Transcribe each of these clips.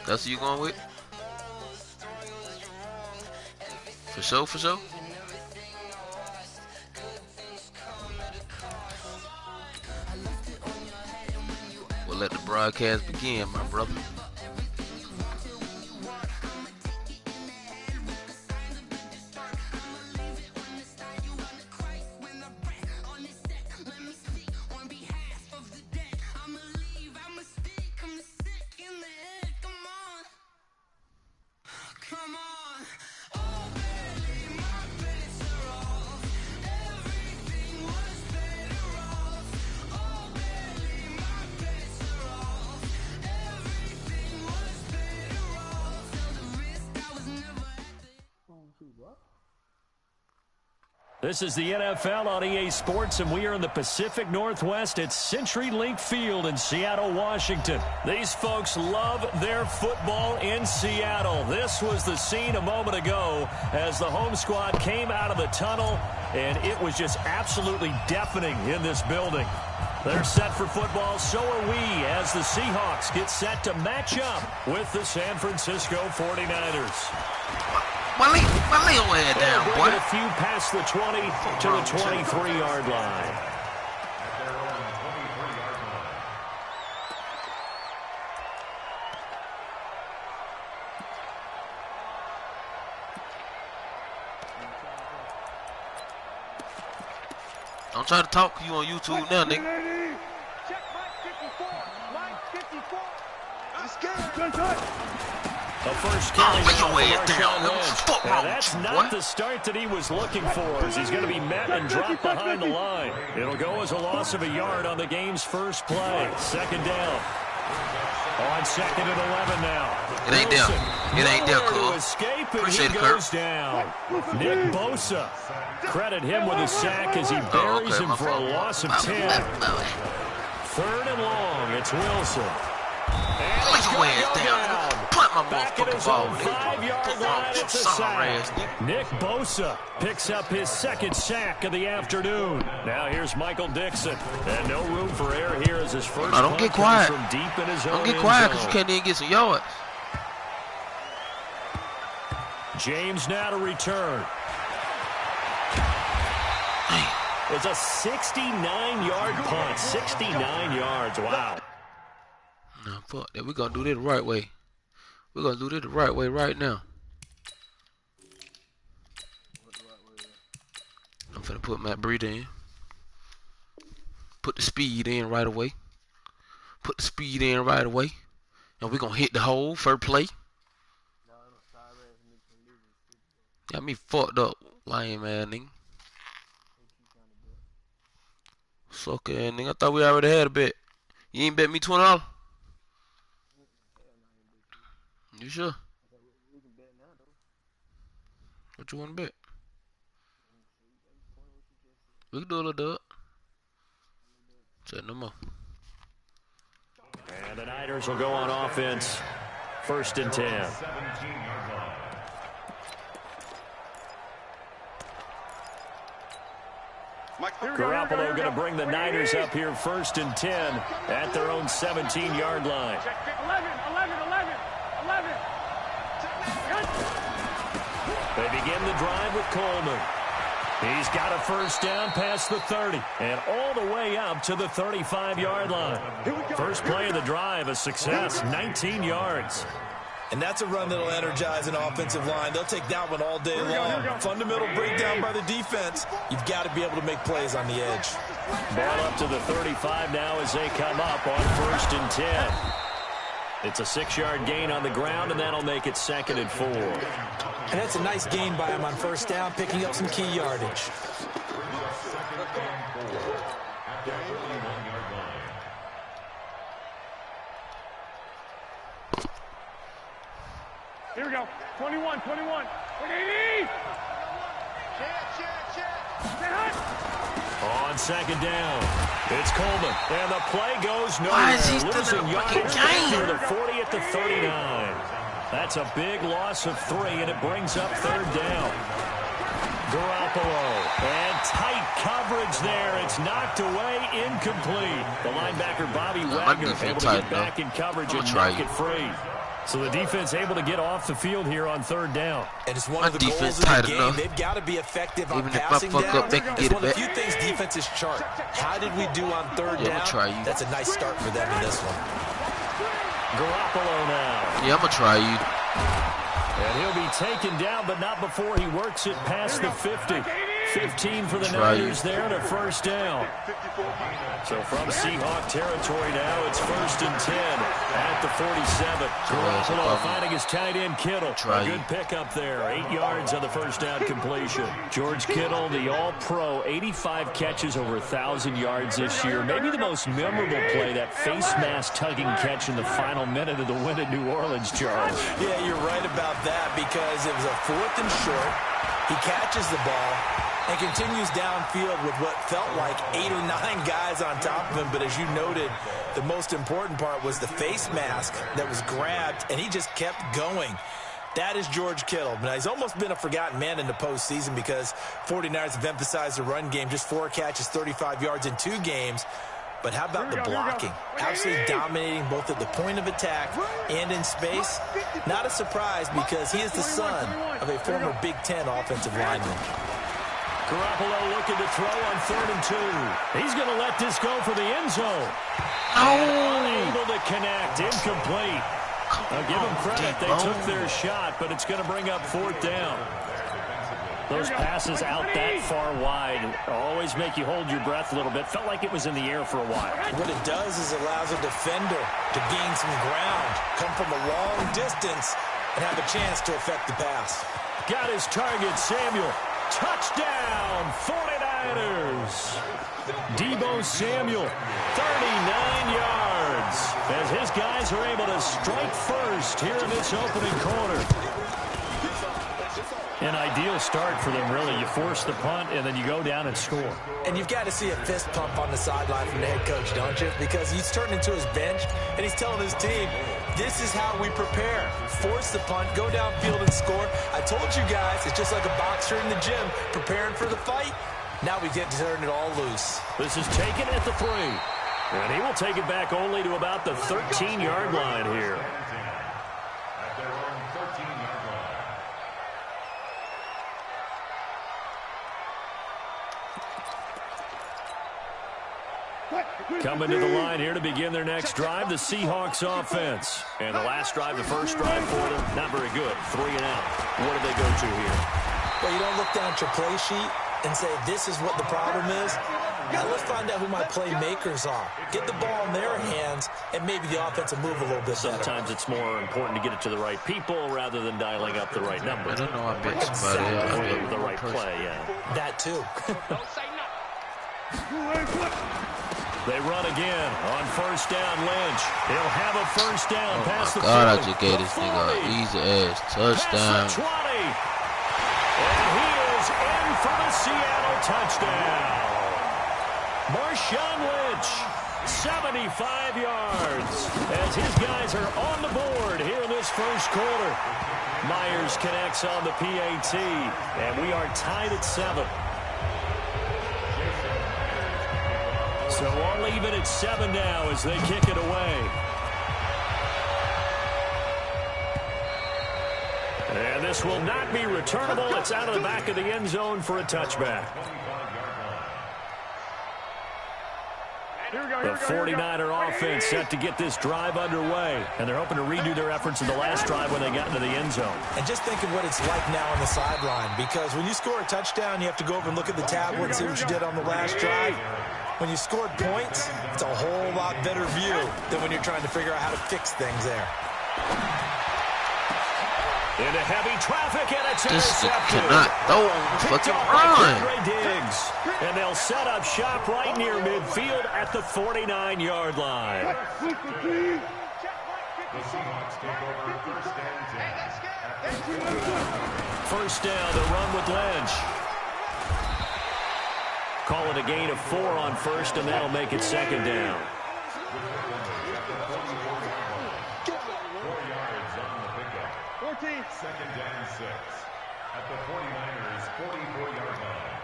That's who you going with? For sure, for sure. We'll let the broadcast begin, my brother. This is the NFL on EA Sports, and we are in the Pacific Northwest at CenturyLink Field in Seattle, Washington. These folks love their football in Seattle. This was the scene a moment ago as the home squad came out of the tunnel, and it was just absolutely deafening in this building. They're set for football, so are we, as the Seahawks get set to match up with the San Francisco 49ers. Well, lay your head down, boy. A few past the 20 to the 23-yard line. Don't try to talk to you on YouTube now, nigga. Check Mike 54. Mike 54. Let's get The first carry that's not the start that he was looking for, as he's going to be met and dropped behind the line. It'll go as a loss of a yard on the game's first play. Second down. On second and 11 now. It ain't there. It ain't there, cool. Appreciate it, goes down. Nick Bosa. Credit him with a sack as he buries him for a loss of 10. Third and long. It's Wilson. Lay your ass down. Punt my motherfucking ball, nigga. Nick Bosa picks up his second sack of the afternoon. Now here's Michael Dixon. And no room for error here as his first don't get quiet. From deep in his don't get quiet because you can't even get some yards. James now to return. It's a 69-yard punt. 69 yards. Wow. No, fuck that. We're going to do this the right way. We're going to do this the right way right now. I'm finna put Matt Breida in. Put the speed in right away. Put the speed in right away. And we're going to hit the hole for play. Got me fucked up, lame ass nigga. Sucker ass nigga. I thought we already had a bet. You ain't bet me $20? You sure? What you want to bet? We can do a little dub. Say no more. And the Niners will go on offense. First and 10. Garoppolo going to bring the Niners up here first and 10 at their own 17-yard line. 11. They begin the drive with Coleman. He's got a first down past the 30 and all the way up to the 35-yard line. First play of the drive, a success, 19 yards. And that's a run that'll energize an offensive line. They'll take that one all day long. Fundamental breakdown by the defense. You've got to be able to make plays on the edge. Ball up to the 35 now as they come up on first and 10. It's a 6-yard gain on the ground, and that'll make it second and 4. And that's a nice gain by him on first down, picking up some key yardage. Here we go. 21. 180. On second down, it's Coleman, and the play goes nowhere. Why is he still Losing in the yardage fucking game? to the 40 at the 39. That's a big loss of 3, and it brings up third down. Garoppolo, and tight coverage there. It's knocked away, incomplete. The linebacker, Bobby Wagner, able to get back in coverage and knock it free. So the defense able to get off the field here on third down. And it's one of the goals of the game. They've got to be effective on passing down. Up, they can get it's one it of the few things defenses chart. How did we do on third down? That's a nice start for them in this one. Garoppolo now. Yeah, I'm going to try you. And he'll be taken down, but not before he works it past the 50. 15 for the Niners there and a first down. So from Seahawk territory now, it's 1st and 10 at the 47. Garoppolo finding his tight end Kittle. A good pickup there. 8 yards on the first down completion. George Kittle, the all-pro, 85 catches, over 1,000 yards this year. Maybe the most memorable play, that face mask tugging catch in the final minute of the win at New Orleans, Charles. Yeah, you're right about that because it was a 4th and short. He catches the ball and continues downfield with what felt like 8 or 9 guys on top of him. But as you noted, the most important part was the face mask that was grabbed, and he just kept going. That is George Kittle. Now, he's almost been a forgotten man in the postseason because 49ers have emphasized the run game. Just 4 catches, 35 yards in 2 games. But how about the blocking? Absolutely dominating both at the point of attack and in space. Not a surprise because he is the son of a former Big Ten offensive lineman. Garoppolo looking to throw on 3rd and 2. He's going to let this go for the end zone. Unable to connect. Incomplete. I'll give them credit. They took their shot, but it's going to bring up 4th down. Those passes out that far wide always make you hold your breath a little bit. Felt like it was in the air for a while. What it does is it allows a defender to gain some ground, come from a long distance, and have a chance to affect the pass. Got his target, Samuel. Touchdown, 49ers. Deebo Samuel, 39 yards. As his guys are able to strike first here in this opening quarter. An ideal start for them, really. You force the punt, and then you go down and score. And you've got to see a fist pump on the sideline from the head coach, don't you? Because he's turned into his bench, and he's telling his team, this is how we prepare. Force the punt, go downfield and score. I told you guys, it's just like a boxer in the gym preparing for the fight. Now we get to turn it all loose. This is taken at the 3. And he will take it back only to about the 13-yard line here. Coming to the line here to begin their next drive, the Seahawks offense. And the last drive, the first drive for them, not very good. 3 and out. What do they go to here? Well, you don't look down at your play sheet and say, this is what the problem is. Now let's find out who my playmakers are. Get the ball in their hands, and maybe the offense will move a little bit better. Sometimes it's more important to get it to the right people rather than dialing up the right number. I don't know. I bet somebody else. The right play, yeah. That too. They run again on first down. Lynch. He'll have a first down past the 40. God, I just gave this nigga an easy-ass touchdown. Past the 20. And he is in for the Seattle touchdown. Marshawn Lynch, 75 yards. As his guys are on the board here in this first quarter. Myers connects on the PAT. And we are tied at 7. So all even at 7 now as they kick it away. And this will not be returnable. It's out of the back of the end zone for a touchback. The 49er offense set to get this drive underway. And they're hoping to redo their efforts in the last drive when they got into the end zone. And just think of what it's like now on the sideline. Because when you score a touchdown, you have to go over and look at the tablet and see what you did on the last drive. When you scored points, it's a whole lot better view than when you're trying to figure out how to fix things there. Into heavy traffic, and it's intercepted. Cannot throw fucking run. Diggs. And they'll set up shop right near midfield at the 49-yard line. First down, the run with Lynch. Call it a gain of 4 on first, and that'll make it second down. 14. Second down 6 at the 49ers 44-yard line.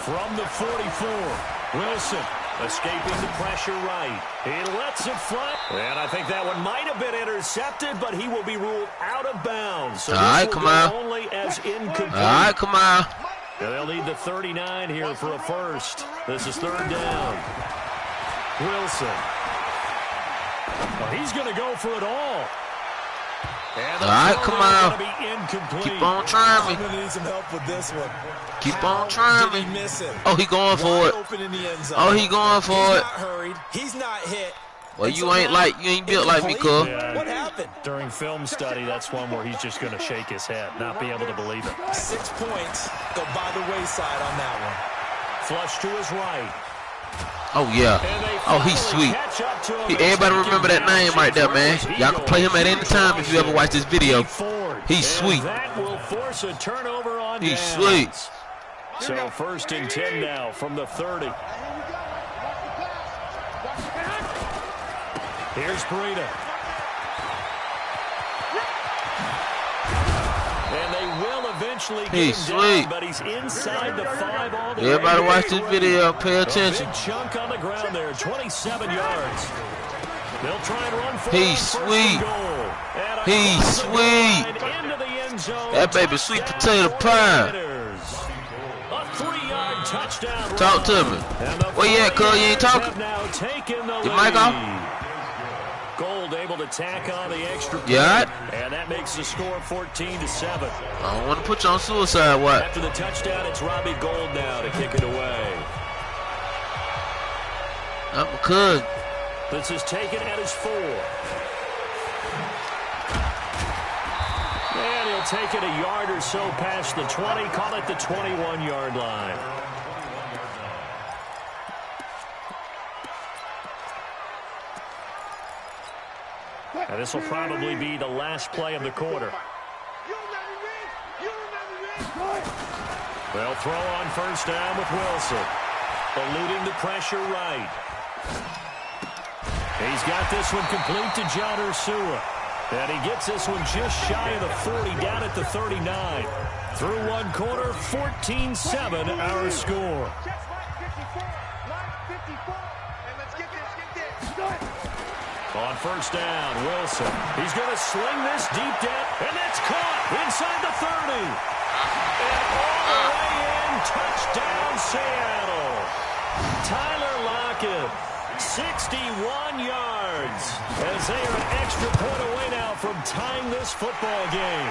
From the 44, Wilson Escaping the pressure right. He lets it fly. And I think that one might have been intercepted, but he will be ruled out of bounds. So all right, come on. Only as incomplete. All right, come on. And they'll need the 39 here for a first. This is third down. Wilson. Well, he's going to go for it all. And all right, come on. Keep on trying me. I'm going to need some help with this one. Keep on trying me. Miss it? Oh, he going for it. Open in the end zone. Oh, he going for He's it. not hurried. He's not hit. Well, you ain't built like me, cuz. Yeah, what happened? During film study, that's one where he's just going to shake his head, not be able to believe it. 6 points go by the wayside on that one. Flush to his right. Oh, yeah. Oh, he's sweet. Everybody remember that name right there, man. Y'all can play him at any time if you ever watch this video. He's sweet. That will force a turnover on He's downs. sweet. So first and 10 now from the 30. Here's Breida. And they will eventually get He's him sweet. down, but he's inside the 5 all the Everybody way. watch this video. Pay attention. A big chunk on the ground there, 27 yards. They'll try and run for He's it on first sweet. and goal. And He's across the goal line sweet. into the end zone. That baby sweet potato pie. A 3-yard touchdown. Talk to me. Where you at, cuz? You ain't talking? Your mic off? Gold able to tack on the extra point. Yeah. And that makes the score 14-7. I don't want to put you on suicide watch. After the touchdown, it's Robbie Gould now to kick it away. I'm a cuz. This is taken at his 4. And he'll take it a yard or so past the 20. Call it the 21-yard line. And this will probably be the last play of the quarter. They'll throw on first down with Wilson. Eluding the pressure right. He's got this one complete to John Ursua. And he gets this one just shy of the 40, down at the 39. Through one quarter, 14-7 our score. On first down, Wilson. He's going to sling this deep down, and that's caught inside the 30. And all the way in, touchdown Seattle. Tyler Lockett, 61 yards, as they are an extra point away now from tying this football game.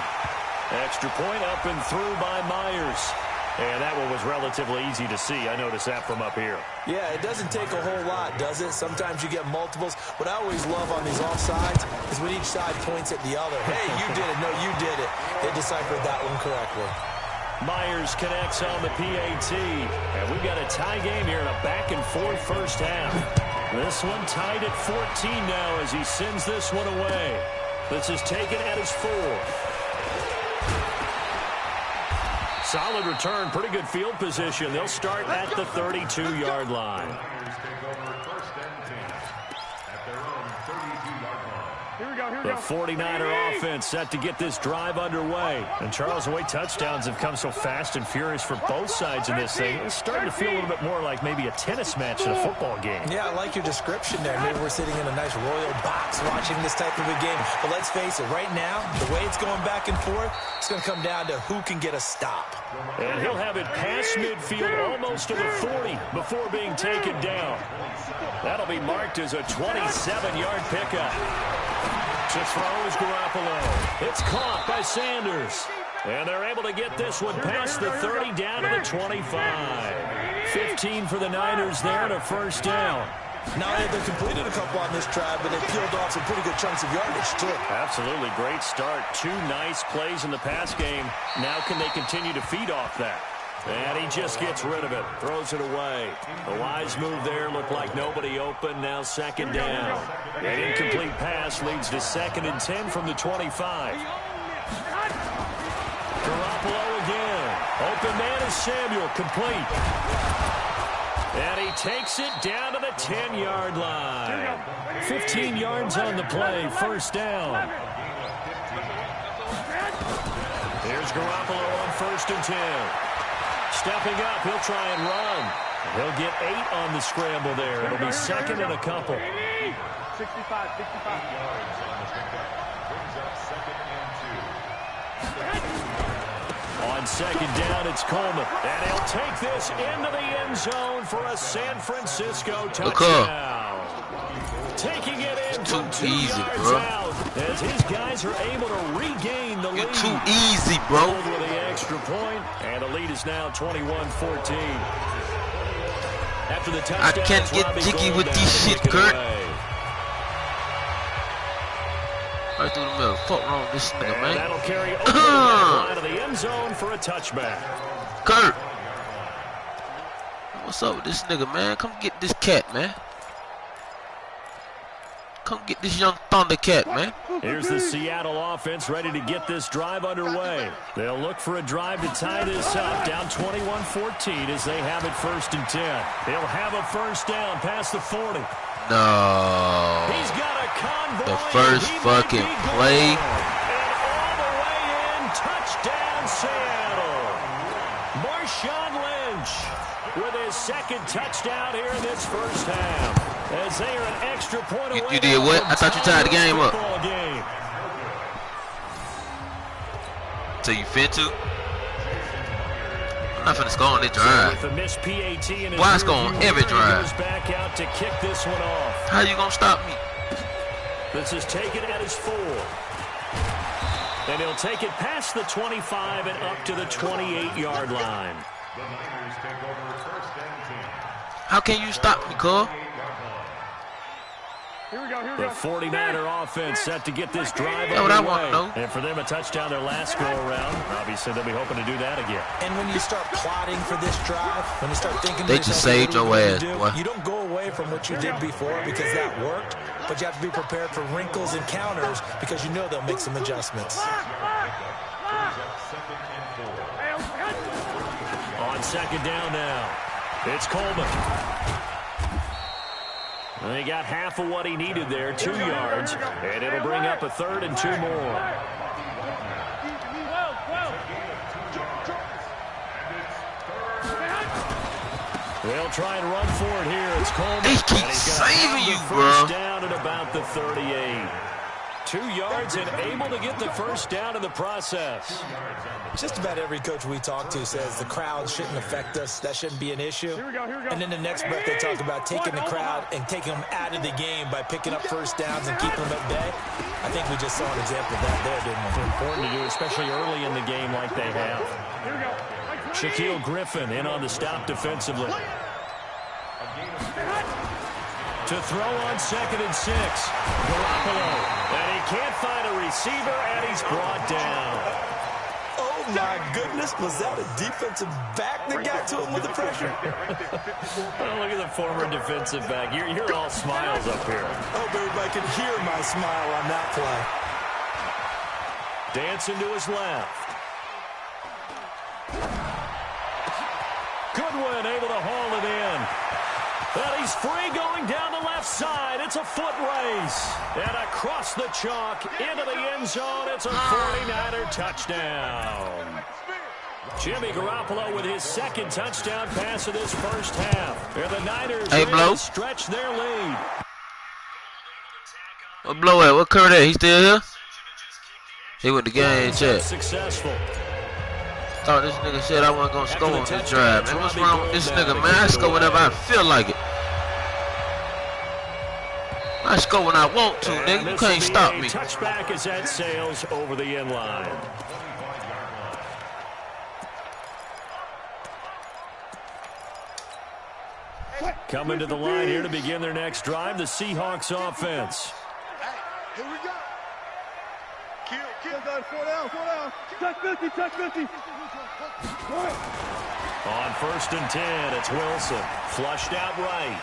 Extra point up and through by Myers. And that one was relatively easy to see. I noticed that from up here. Yeah, it doesn't take a whole lot, does it? Sometimes you get multiples. What I always love on these offsides is when each side points at the other. Hey, you did it. No, you did it. They deciphered that one correctly. Myers connects on the PAT. And we've got a tie game here in a back-and-forth first half. This one tied at 14 now as he sends this one away. This is taken at his 4. Solid return, pretty good field position. They'll start at the 32-yard line. The 49er offense set to get this drive underway. And Charles, the way touchdowns have come so fast and furious for both sides in this thing, it's starting to feel a little bit more like maybe a tennis match in a football game. Yeah, I like your description there. Maybe we're sitting in a nice royal box watching this type of a game. But let's face it, right now, the way it's going back and forth, it's going to come down to who can get a stop. And he'll have it past midfield almost to the 40 before being taken down. That'll be marked as a 27-yard pickup. To throws Garoppolo. It's caught by Sanders. And they're able to get this one past the 30 down to the 25. 15 for the Niners there and a first down. Now they've completed a couple on this drive, but they peeled off some pretty good chunks of yardage, too. Absolutely. Great start. 2 nice plays in the pass game. Now can they continue to feed off that? And he just gets rid of it. Throws it away. A wise move there. Looked like nobody open. Now second down. An incomplete pass leads to 2nd and 10 from the 25. Garoppolo again. Open man is Samuel. Complete. And he takes it down to the 10-yard line. 15 yards on the play. First down. Here's Garoppolo on 1st and 10. Stepping up, he'll try and run. He'll get 8 on the scramble there. It'll be second and a couple. 65. Yards on the pickup. Brings up second and 2. On second down, it's Coleman. And he'll take this into the end zone for a San Francisco touchdown. Taking it in from 2 yards out as his guys are able to regain the lead. You're too easy, bro. With the extra point, and the lead is now 21-14. After the touchdown, I can't get jiggy with this shit, Kurt. Right through the middle. Fuck wrong with this nigga, man. That'll carry over the line of the end zone for a touchback. Kurt. What's up with this nigga, man? Come get this cat, man. Come get this young Thundercat, man. Here's the Seattle offense ready to get this drive underway. They'll look for a drive to tie this up, down 21-14 as they have it 1st and 10. They'll have a first down past the 40. No. He's got a convoy. The first fucking play. And all the way in, touchdown Seattle. Marshawn Lynch with his second touchdown here in this first half. As they are an extra point away. You did what? I thought you tied the game up. So you fit to? I'm not finna score on this drive. Why it's going on every drive? Back out to kick this one off. How you gonna stop me? This is taken at his 4. And he'll take it past the 25 and up to the 28-yard line. The Niners take over 1st and 10. How can you stop me, cuz? The 49er offense set to get this drive That's what I underway. want to know. And for them, a touchdown their last go-around. Obviously, they'll be hoping to do that again. And when you start plotting for this drive, when you start thinking They just saved your ass, boy. you don't go away from what you did before because that worked, but you have to be prepared for wrinkles and counters because you know they'll make some adjustments. On second down now, it's Coleman. And he got half of what he needed there, 2 yards, and it'll bring up a 3rd and 2 more. They'll try and run for it here. It's Coleman. They keep saving you, bro. First down at about the 38. 2 yards and able to get the first down in the process. Just about every coach we talk to says the crowd shouldn't affect us. That shouldn't be an issue. And then the next breath they talk about taking the crowd and taking them out of the game by picking up first downs and keeping them at bay. I think we just saw an example of that there, didn't we? It's important to do, especially early in the game like they have. Shaquille Griffin in on the stop defensively. To throw on 2nd and 6. Garoppolo. And he can't find a receiver, and he's brought down. Oh, my goodness. Was that a defensive back that got to him with the pressure? Oh, look at the former defensive back. You're all smiles up here. I hope everybody can hear my smile on that play. Dancing to his left. Goodwin able to haul it in. And he's free going down the left side. It's a foot race. And across the chalk into the end zone. It's a 49er touchdown. Jimmy Garoppolo with his second touchdown pass of this first half. And the Niners stretch their lead. What Blow at? What Kurt at? He still here? He went to game check. Successful. Thought this nigga said I wasn't gonna score on this drive. Man, what's wrong with this nigga, man? I score whenever I feel like it. I score when I want to, nigga. You can't stop me. Touchback as that sails over the end line. Coming to the line here to begin their next drive, the Seahawks offense. Here we go. Kill. 4 down. Touch 50. On 1st and 10, it's Wilson. Flushed out right.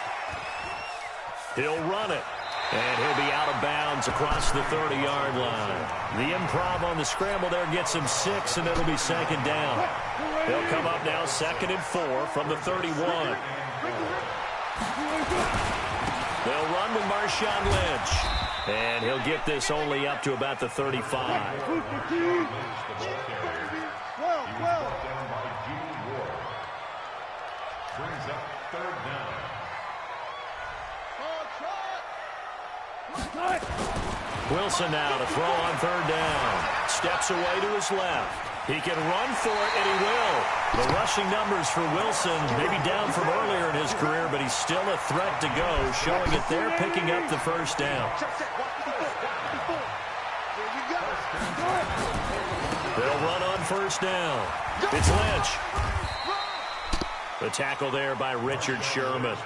He'll run it. And he'll be out of bounds across the 30-yard line. The improv on the scramble there gets him 6, and it'll be 2nd down. They'll come up now 2nd and 4 from the 31. They'll run with Marshawn Lynch. And he'll get this only up to about the 35. third down. Wilson now to throw on third down. Steps away to his left. He can run for it, and he will. The rushing numbers for Wilson maybe down from earlier in his career, but he's still a threat to go, showing it there, picking up the first down. They'll run on first down. It's Lynch. The tackle there by Richard Sherman.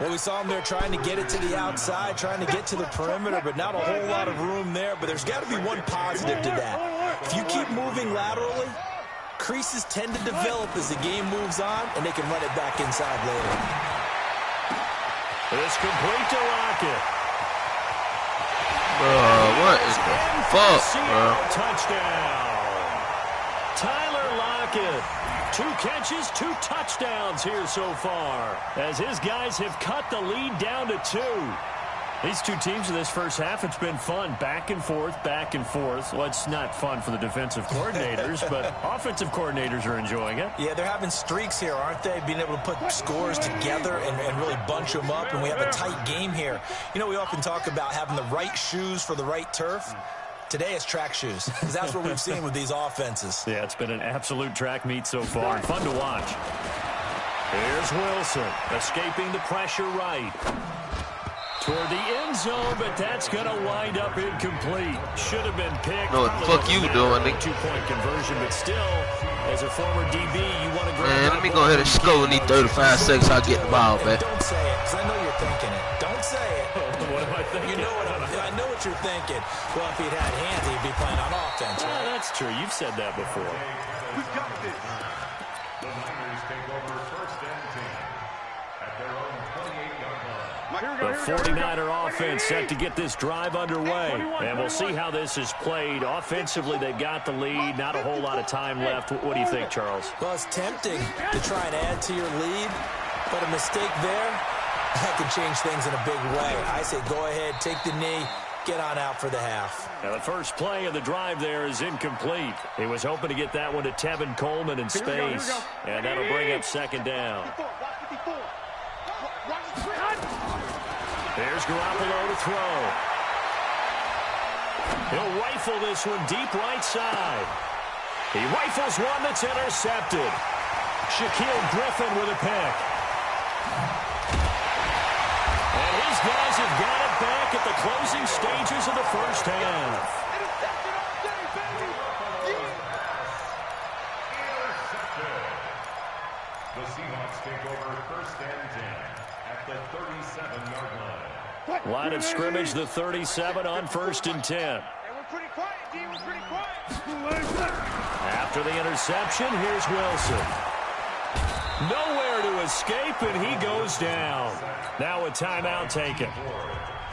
Well, we saw him there trying to get it to the outside, trying to get to the perimeter, but not a whole lot of room there. But there's got to be one positive to that. If you keep moving laterally, creases tend to develop as the game moves on, and they can run it back inside later. It's complete to Lockett. What is the fuck, bro? Touchdown. Tyler Lockett. 2 catches, 2 touchdowns here so far, as his guys have cut the lead down to 2. These two teams in this first half, it's been fun. Back and forth, back and forth. Well, it's not fun for the defensive coordinators, but offensive coordinators are enjoying it. Yeah, they're having streaks here, aren't they? Being able to put scores together and really bunch them up, and we have a tight game here. You know, we often talk about having the right shoes for the right turf. Today it's track shoes, because that's what we've seen with these offenses. Yeah, it's been an absolute track meet so far, and fun to watch. Here's Wilson, escaping the pressure right. Toward the end zone, but that's going to wind up incomplete. Should have been picked. No, what the fuck you doing, Nick? 2-point conversion, but still, as a former DB, you want to grab. Man, let me go ahead and score in these 35 seconds. I'll get the ball back. Don't say it, because I know you're thinking it. Don't say it. What am I thinking? You know I know what you're thinking. Well, if he'd had hands, he'd be playing on offense, right? Yeah, that's true. You've said that before. We've got this. The Niners take over first and 10 at their own 28-yard line. The 49er offense set to get this drive underway. And we'll see how this is played. Offensively, they've got the lead. Not a whole lot of time left. What do you think, Charles? Well, it's tempting to try and add to your lead, but a mistake there, that can change things in a big way. I say go ahead, take the knee, get on out for the half. Now the first play of the drive there is incomplete. He was hoping to get that one to Tevin Coleman in space. And that'll bring up second down. There's Garoppolo to throw. He'll rifle this one deep right side. He rifles one that's intercepted. Shaquille Griffin with a pick. And his guys have got it back at the closing stages of the first half. The Seahawks take over first and 10 at the 37-yard line. Line of scrimmage, the 37 on first and 10. We're pretty quiet, D. We're pretty quiet. After the interception, here's Wilson. Nowhere to escape, and he goes down. Now a timeout taken.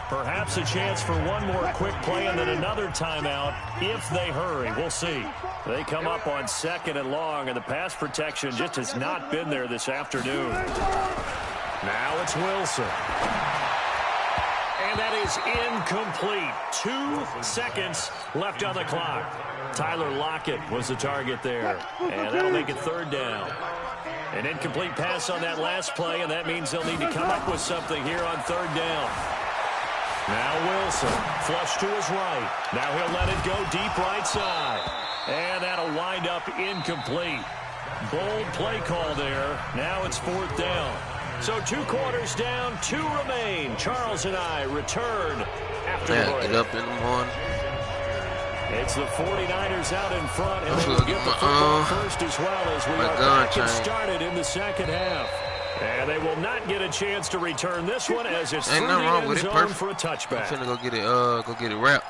Perhaps a chance for one more quick play and then another timeout if they hurry. We'll see. They come up on second and long, and the pass protection just has not been there this afternoon. Now it's Wilson. And that is incomplete. 2 seconds left on the clock. Tyler Lockett was the target there. And that'll make it third down. An incomplete pass on that last play, and that means they'll need to come up with something here on third down. Now Wilson, flush to his right. Now he'll let it go deep right side. And that'll wind up incomplete. Bold play call there. Now it's fourth down. So 2 quarters down, 2 remain. Charles and I return after the break. Get up in the morning. It's the 49ers out in front, and they'll get the football first as well as we are back and started in the second half. And they will not get a chance to return this one as it's through the end zone for a touchback. I'm finna go get it wrapped.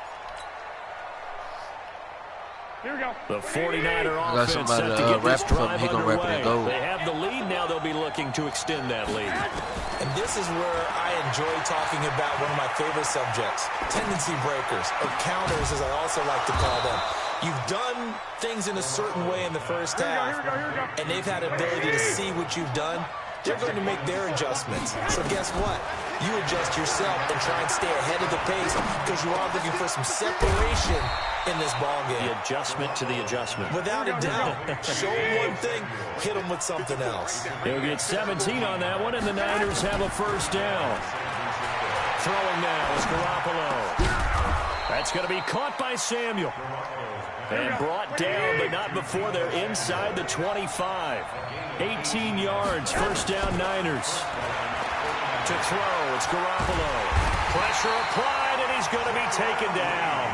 Here we go. The 49er offense set to get this drive underway. They have the lead. Now they'll be looking to extend that lead. And this is where I enjoy talking about one of my favorite subjects, tendency breakers, or counters as I also like to call them. You've done things in a certain way in the first half, and they've had the ability to see what you've done. They're going to make their adjustments. So guess what? you adjust yourself and try and stay ahead of the pace because you are looking for some separation in this ball game. The adjustment to the adjustment. Without a doubt. Show him one thing, hit him with something else. He'll get 17 on that one, and the Niners have a first down. Throwing now is Garoppolo. That's going to be caught by Samuel. And brought down, but not before they're inside the 25. 18 yards, first down Niners. To throw, it's Garoppolo. Pressure applied, and he's going to be taken down.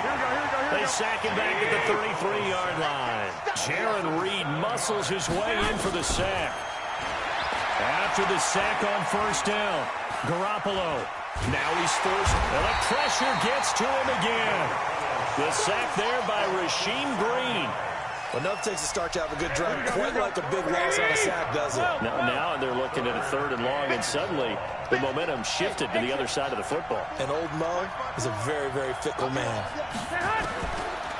They sack him back at the 33-yard line. Jaron Reed muscles his way in for the sack. After the sack on first down, Garoppolo. Now he's forced, and the pressure gets to him again. The sack there by Rasheem Green. Well, nothing takes a start to have a good drive. Quite like a big loss on a sack, does it? Now they're looking at a 3rd and long, and suddenly the momentum shifted to the other side of the football. And Old Mo is a very, very fickle man.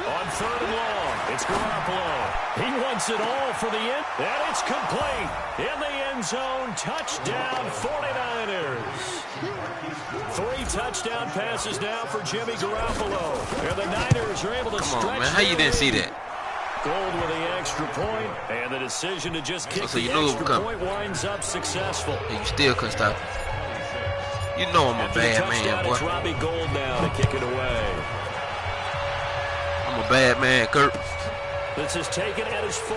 On 3rd and long, it's Garoppolo. He wants it all for the end, and it's complete. In the end zone, touchdown 49ers. 3 touchdown passes now for Jimmy Garoppolo. And the Niners are able to stretch. Come on, man. How you didn't see that? Gold with the extra point, and the decision to just kick the extra point winds up successful. And you still couldn't stop it. You know I'm a bad man, boy. It's Robbie Gould now to kick it away. I'm a bad man, Kurt. This is taken at his 4.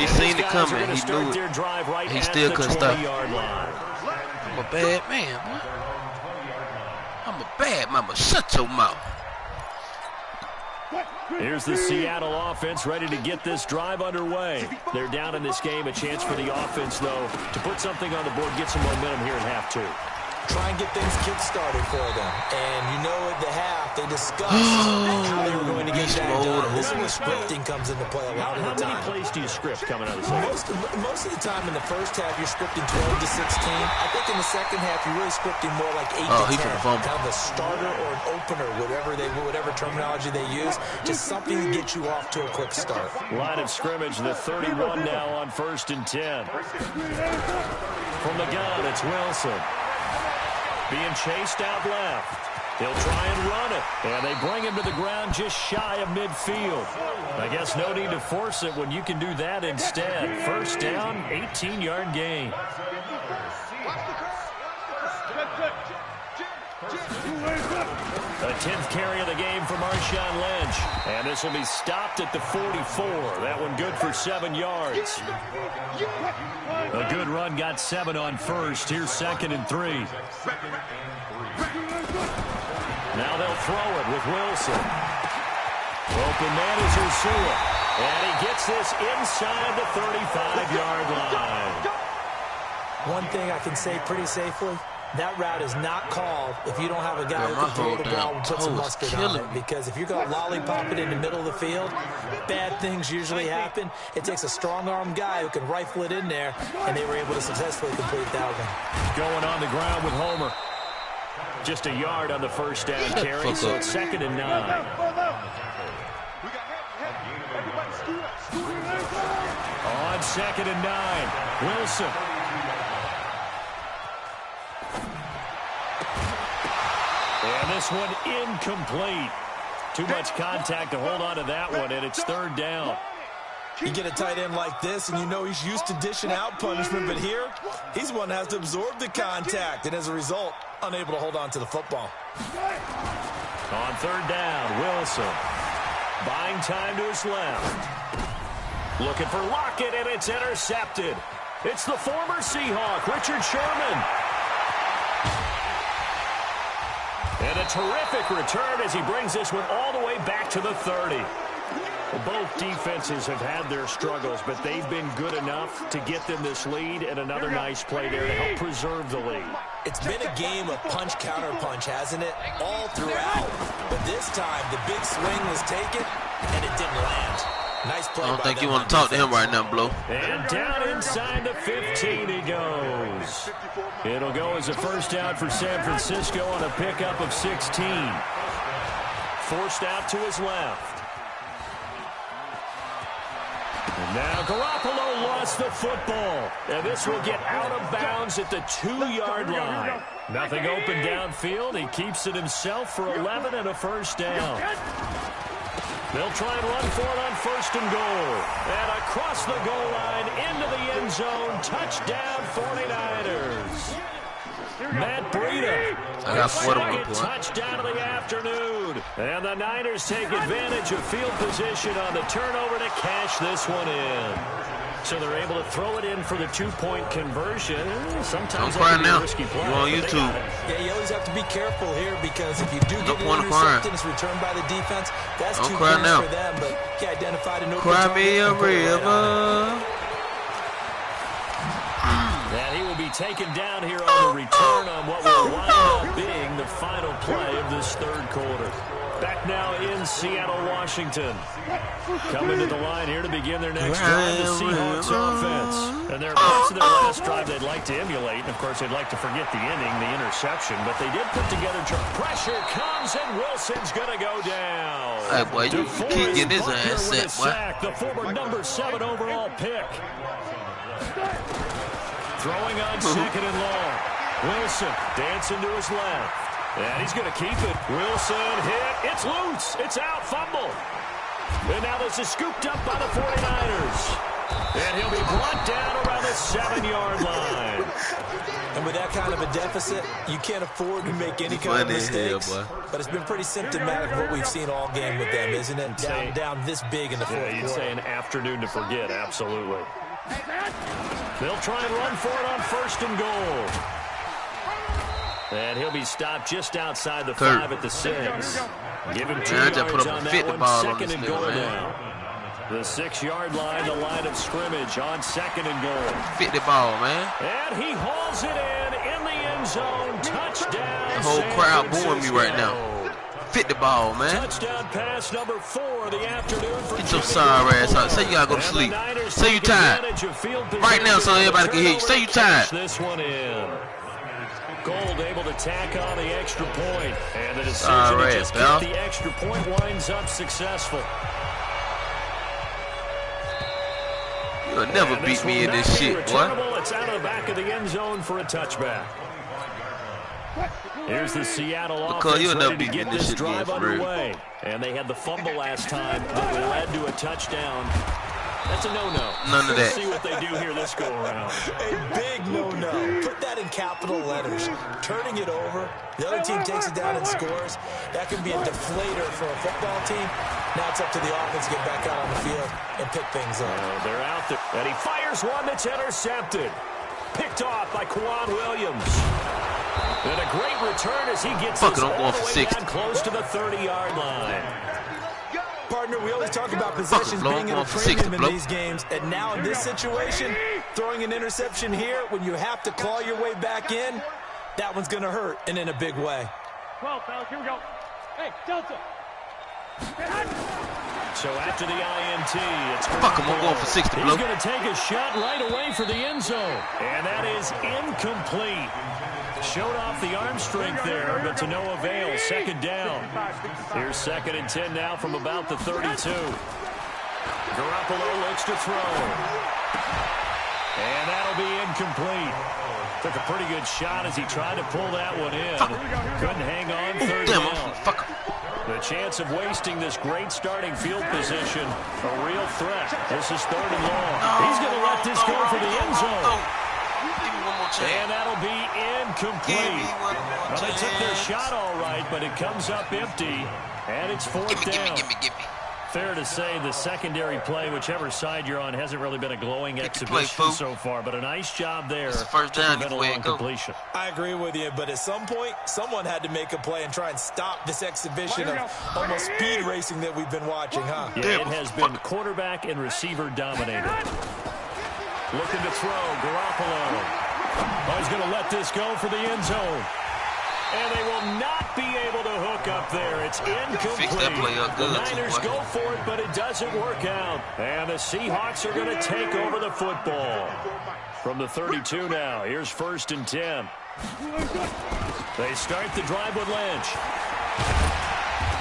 He seen it coming. He knew it. Right, he still couldn't stop it. Line. I'm a bad man, boy. I'm a bad mama. Shut your mouth. Here's the Seattle offense ready to get this drive underway. They're down in this game. A chance for the offense, though, to put something on the board, get some momentum here in half 2. Try and get things kick-started for them. And you know at the half, they discussed how they were going to get that done. This is where scripting comes into play a lot of the time. How many plays do you script coming out of the second? Most of the time in the first half, you're scripting 12 to 16. I think in the second half, you're really scripting more like 8 to 10. Kind of a starter or an opener, whatever terminology they use. Just something to get you off to a quick start. Line of scrimmage, the 31 now on 1st and 10. From the gun, it's Wilson. Being chased out left. He'll try and run it. And they bring him to the ground just shy of midfield. I guess no need to force it when you can do that instead. First down, 18-yard gain. The 10th carry of the game for Marshawn Lynch. And this will be stopped at the 44. That one good for 7 yards. A good run got 7 on first. Here's 2nd and 3. Now they'll throw it with Wilson. Open man is Ursula. And he gets this inside the 35-yard line. One thing I can say pretty safely, that route is not called if you don't have a guy who can throw the ball and put some mustard on it. Because if you're going to lollipop it in the middle of the field, bad things usually happen. It takes a strong-arm guy who can rifle it in there, and they were able to successfully complete that one. Going on the ground with Homer. Just a yard on the first down carry, so it's 2nd and 9. On 2nd and 9, Wilson. And this one incomplete. Too much contact to hold on to that one, and it's 3rd down. You get a tight end like this, and you know he's used to dishing out punishment, but here, he's the one that has to absorb the contact, and as a result, unable to hold on to the football. On 3rd down, Wilson. Buying time to his left. Looking for Lockett, and it's intercepted. It's the former Seahawk, Richard Sherman. And a terrific return as he brings this one all the way back to the 30. Both defenses have had their struggles, but they've been good enough to get them this lead, and another nice play there to help preserve the lead. It's been a game of punch-counter-punch, hasn't it? All throughout. But this time, the big swing was taken, and it didn't land. Nice play. I don't think you want to talk to him right now, Blue. And down inside the 15 he goes. It'll go as a first down for San Francisco on a pickup of 16. Forced out to his left. Now Garoppolo lost the football, and this will get out of bounds at the 2-yard line. Nothing open downfield. He keeps it himself for 11 and a first down. They'll try and run for it on 1st and goal. And across the goal line into the end zone. Touchdown 49ers. Matt Breida. I got second touchdown of the afternoon. And the Niners take advantage of field position on the turnover to cash this one in. So they're able to throw it in for the 2-point conversion. Sometimes I'm crying now. Risky play, you on YouTube. Yeah, you always have to be careful here because if you do get an interception, it's returned by the defense. That's 2 points for them, but he identified an open Cry me a river. And he will be taken down here on the return on what will wind up being the final play of this 3rd quarter. Back now in Seattle, Washington. Coming to the line here to begin their next drive, the Seahawks offense. And there are parts of their last drive they'd like to emulate. And, of course, they'd like to forget the inning, the interception. But they did put together pressure comes, and Wilson's going to go down. Hey, boy, you keep getting his ass set, boy. The former number 7 overall pick. Throwing on 2nd and long. Wilson dancing to his left. And he's going to keep it. Wilson hit. It's loose. It's out. Fumble. And now this is scooped up by the 49ers. And he'll be brought down around the 7-yard line. And with that kind of a deficit, you can't afford to make any kind of mistakes. But it's been pretty symptomatic of what we've seen all game with them, isn't it? Down this big in the 4th quarter. You'd say an afternoon to forget. Absolutely. They'll try and run for it on 1st and goal. And he'll be stopped just outside the 5 at the 6. Give him 2 yards on that one. 2nd and goal now. The 6-yard line, the line of scrimmage on 2nd and goal. 50 ball, man. And he hauls it in the end zone. Touchdown. The whole crowd booing me right now. 50 ball, man. Touchdown pass number 4 of the afternoon. Get your sorry ass out. Say you gotta go to sleep. Say you tired. Right now so everybody can hear you. Say you tired. This one in. Gold able to tack on the extra point. And the decision to just get the extra point winds up successful. You'll never beat me in this shit, boy. It's out of the back of the end zone for a touchback. Here's the Seattle offense ready to get this drive underway. And they had the fumble last time that led to a touchdown. That's a no-no. None of that. Let's see what they do here this go-around. A big no-no. Put that in capital letters. Turning it over. The other team takes it down and scores. That can be a deflator for a football team. Now it's up to the offense to get back out on the field and pick things up. They're out there. And he fires one that's intercepted. Picked off by Quan Williams. And a great return as he gets this all the way down close to the 30-yard line. Partner, we always talk about possessions being in a premium in these games, and now in this situation, throwing an interception here when you have to claw your way back in, that one's going to hurt, and in a big way. 12, fellas, here we go. Hey, Delta. So after the INT, it's fuck him, I'm going for 60, He's going to take a shot right away for the end zone, and that is incomplete. Showed off the arm strength there, but to no avail. 2nd down. Here's 2nd and 10 now from about the 32. Garoppolo looks to throw. And that'll be incomplete. Took a pretty good shot as he tried to pull that one in. Couldn't hang on. 3rd down. The chance of wasting this great starting field position, a real threat. This is 3rd and long. He's going to let this go for the end zone. And that'll be incomplete. Well, they took their shot all right, but it comes up empty, and it's 4th down. Fair to say the secondary play, whichever side you're on, hasn't really been a glowing exhibition so far, but a nice job there. It's the first down, completion. I agree with you, but at some point, someone had to make a play and try and stop this exhibition of almost speed racing that we've been watching, huh? Yeah, it has been quarterback and receiver dominated. Looking to throw, Garoppolo. Oh, he's going to let this go for the end zone. And they will not be able to hook up there. It's incomplete. The Niners go for it, but it doesn't work out. And the Seahawks are going to take over the football. From the 32 now, here's 1st and 10. They start the drive with Lynch.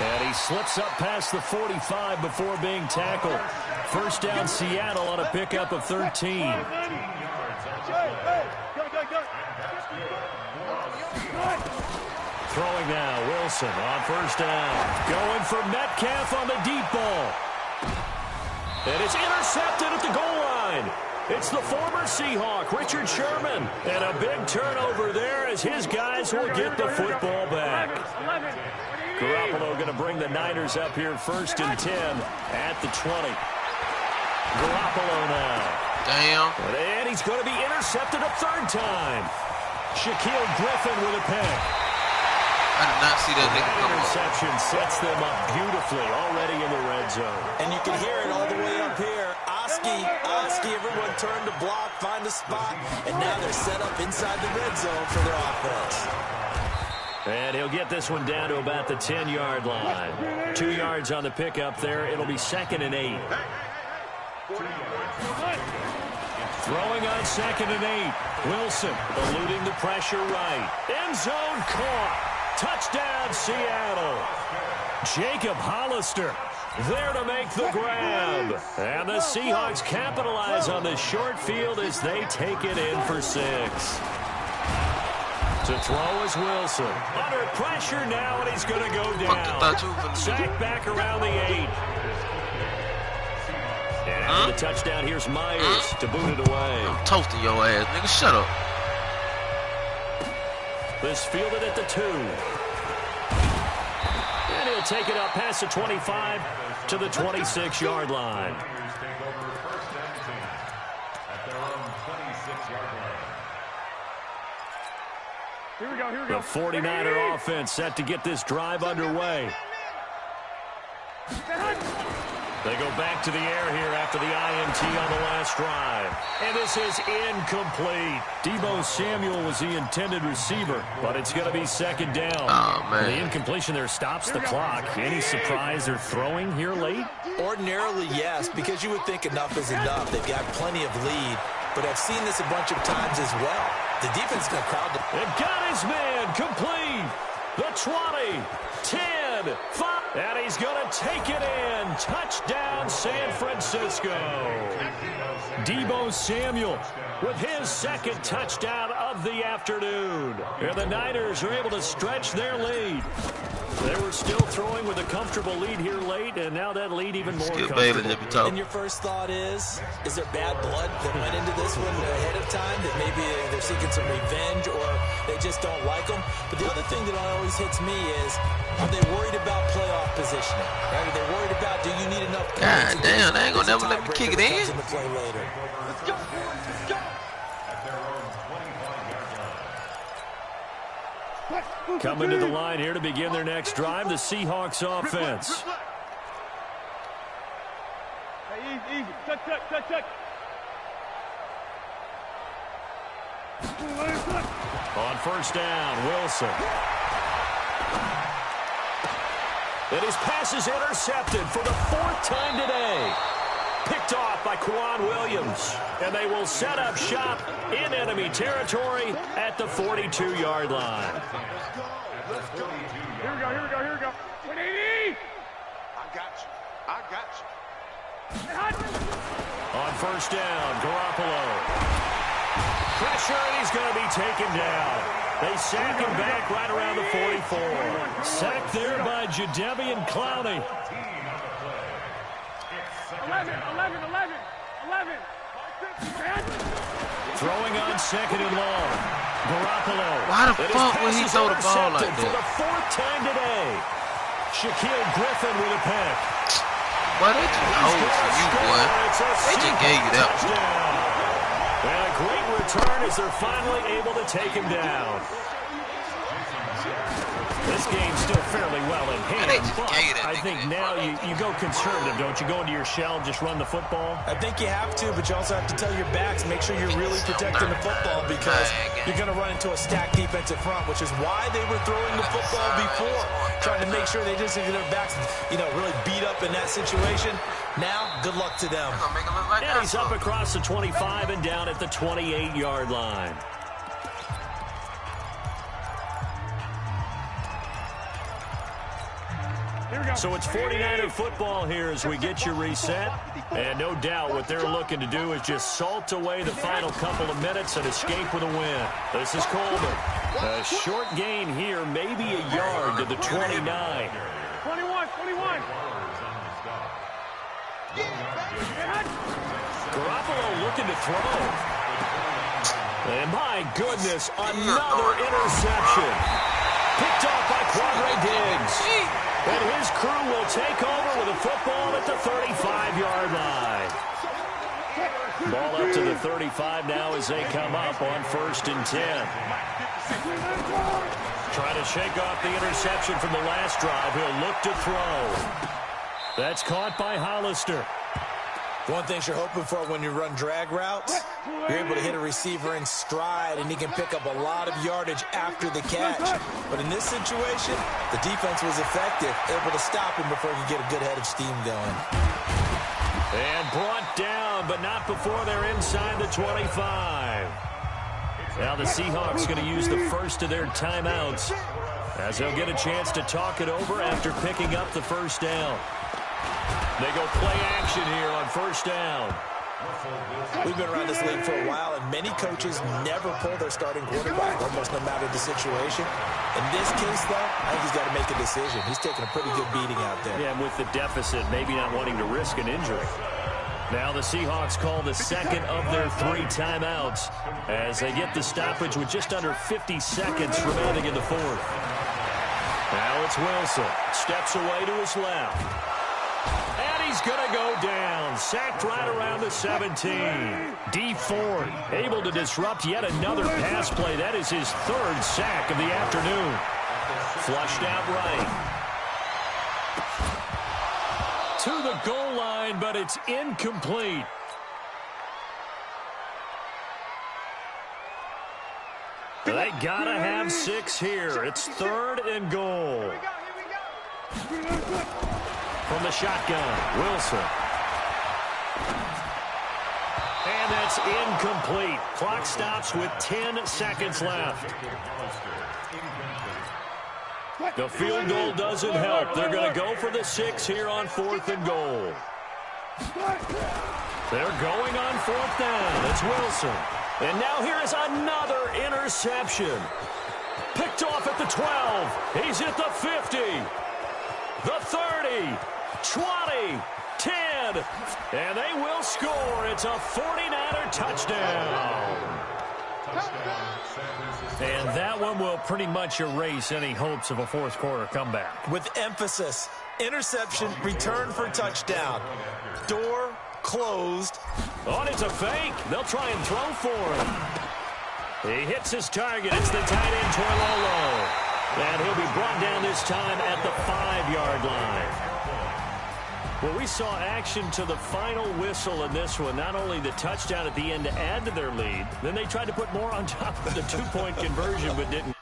And he slips up past the 45 before being tackled. First down, Seattle on a pickup of 13. Throwing now, Wilson on first down. Going for Metcalf on the deep ball. And it's intercepted at the goal line. It's the former Seahawk, Richard Sherman. And a big turnover there as his guys will get the football back. Garoppolo going to bring the Niners up here first and 10 at the 20. Garoppolo now. Damn. And he's going to be intercepted a third time. Shaquille Griffin with a pick. I did not see that nigga come up. Interception sets them up beautifully already in the red zone. And you can hear it all the way up here. Oski, everyone turned to block, find a spot, and now they're set up inside the red zone for their offense. And he'll get this one down to about the 10-yard line. 2 yards on the pickup there. It'll be 2nd and 8. Throwing on 2nd and 8. Wilson eluding the pressure right. End zone caught. Touchdown, Seattle. Jacob Hollister there to make the grab. And the Seahawks capitalize on this short field as they take it in for 6. To throw is Wilson. Under pressure now, and he's going to go down. Sacked back around the 8. And the touchdown, here's Myers to boot it away. I'm toasting your ass, nigga. Shut up. This fielded at the 2. And he'll take it up past the 25 to the 26-yard line. Here we go. The 49er offense set to get this drive underway. They go back to the air here after the INT on the last drive. And this is incomplete. Deebo Samuel was the intended receiver, but it's going to be 2nd down. Oh, man. The incompletion there stops the clock. Any surprise they're throwing here late? Ordinarily, yes, because you would think enough is enough. They've got plenty of lead, but I've seen this a bunch of times as well. The defense is going to crowd the... And got his man complete. The 20, 10, 5. And he's going to take it in. Touchdown, San Francisco. Deebo Samuel with his 2nd touchdown of the afternoon. And the Niners are able to stretch their lead. They were still throwing with a comfortable lead here late, and now that lead even more comfortable. And your first thought is there bad blood that went into this one ahead of time, that maybe they're seeking some revenge or they just don't like them? But the other thing that always hits me is, are they worried about playoff positioning? Right? Are they worried about, do you need enough points? God damn, they ain't gonna never let me kick it in. Let's go. Coming to the line here to begin their next drive, the Seahawks offense. Hey, easy. Touch. On first down, Wilson. And his pass is intercepted for the 4th time today. Picked off by Quan Williams. And they will set up shop in enemy territory at the 42-yard line. Here we go. 180. I got you. On first down, Garoppolo. Pressure, and he's going to be taken down. They sack him back right around the 44. Sacked there by Jadeveon Clowney. 11. Throwing on 2nd and long. Garoppolo. Why the fuck would he throw the ball like that? For the 4th time today. Shaquille Griffin with a pick. Boy, they just hold for you, boy. They just gave you that one. And a great return as they're finally able to take him down. This game's still fairly well in hand, but I think now you go conservative, don't you? Go into your shell and just run the football? I think you have to, but you also have to tell your backs, make sure you're really protecting the football, because you're going to run into a stacked defensive front, which is why they were throwing the football before, trying to make sure they just get their backs, really beat up in that situation. Now, good luck to them. And he's up across the 25 and down at the 28-yard line. So it's 49er football here as we get you reset. And no doubt what they're looking to do is just salt away the final couple of minutes and escape with a win. This is Coleman. A short gain here, maybe a yard to the 29. 21. Garoppolo looking to throw. And my goodness, another interception. Picked off by Quadre Diggs. And his crew will take over with a football at the 35-yard line. Ball up to the 35 now as they come up on 1st and 10. Trying to shake off the interception from the last drive. He'll look to throw. That's caught by Hollister. One thing you're hoping for when you run drag routes, you're able to hit a receiver in stride, and he can pick up a lot of yardage after the catch. But in this situation, the defense was effective, able to stop him before he could get a good head of steam going. And brought down, but not before they're inside the 25. Now the Seahawks going to use the first of their timeouts as they'll get a chance to talk it over after picking up the first down. They go play action here on 1st down. We've been around this league for a while, and many coaches never pull their starting quarterback, almost no matter the situation. In this case, though, I think he's got to make a decision. He's taking a pretty good beating out there. Yeah, and with the deficit, maybe not wanting to risk an injury. Now the Seahawks call the second of their 3 timeouts as they get the stoppage with just under 50 seconds remaining in the 4th. Now it's Wilson. Steps away to his left. And he's going to go down. Sacked right around the 17. D Ford able to disrupt yet another pass play. That is his 3rd sack of the afternoon. Flushed out right. To the goal line, but it's incomplete. They got to have 6 here. It's 3rd and goal. From the shotgun, Wilson. And that's incomplete. Clock stops with 10 seconds left. The field goal doesn't help. They're going to go for the 6 here on 4th and goal. They're going on 4th down. It's Wilson. And now here is another interception. Picked off at the 12. He's at the 50. The 30. 20. 10. And they will score. It's a 49er touchdown. And that one will pretty much erase any hopes of a 4th quarter comeback. With emphasis. Interception, return for touchdown. Door closed. Oh, and it's a fake. They'll try and throw for him. He hits his target. It's the tight end, Toilolo. And he'll be brought down this time at the 5-yard line. Well, we saw action to the final whistle in this one. Not only the touchdown at the end to add to their lead, then they tried to put more on top of the 2-point conversion, but didn't.